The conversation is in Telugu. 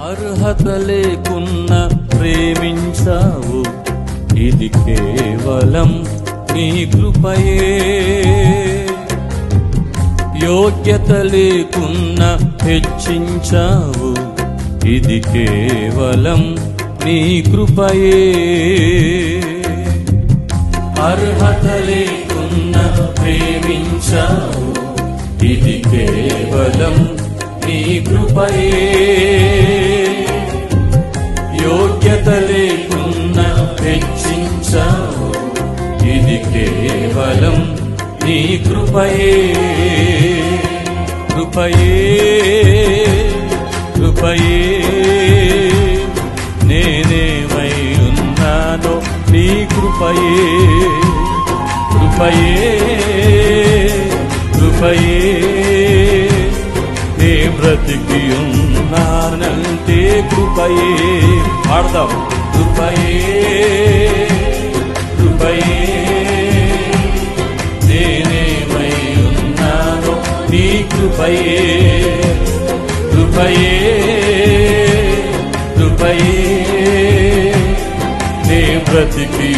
అర్హత లేకున్నా ప్రేమించావు, ఇది కేవలం నీ కృపయే. యోగ్యత లేకున్నా హెచ్చించావు, ఇది కేవలం నీ కృపయే. అర్హత లేకున్నా ప్రేమించావు, ఇది కేవలం నీ కృపయే. యోగ్యత లేకున్నా హెచ్చించావు, ఇది కేవలం నీ కృపయే. కృపయే కృపయే నేనేమై ఉన్నానో నీ కృపయే. కృపయే కృపయే నే బ్రతికి ఉన్నానంటే కృపయే. పాడదాం. కృపయే కృపయే నేనేమై ఉన్నానో నీ కృపయే. కృపయే కృపయే నే బ్రతికి